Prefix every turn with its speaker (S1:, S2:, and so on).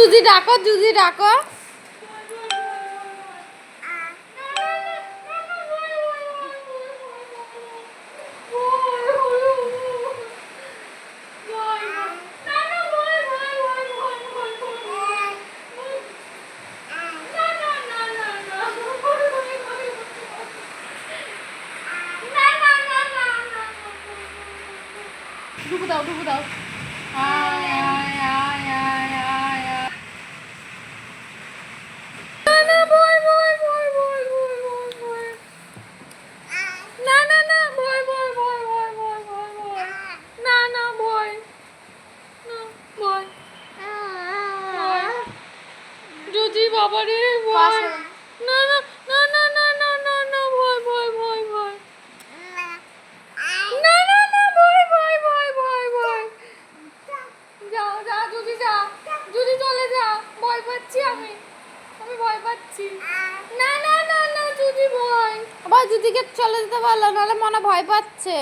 S1: জুজি ডাকো, জুজি ডাকো। ডুবু দাও, ডুবু দাও। আয় আয় আয় আয় আয় আয়। না না ভয় ভয় ভয় ভয় ভয় ভয় ভয়। না না না ভয় ভয় ভয় ভয় ভয় ভয় ভয়। না না ভয়। না ভয়। জুজি বাবা রে ভয়। না না না না না না না না ভয় ভয় ভয় ভয়। না না না ভয় ভয় ভয় ভয় ভয়। যাও যা জুজি যা, জুজি চলে যা, ভয় পাচ্ছি আমি, আমি ভয় পাচ্ছি। না না না না জুজি ভয়। আবার জুজিকে চলে যেতে পারলো, নাহলে মনে ভয় পাচ্ছে।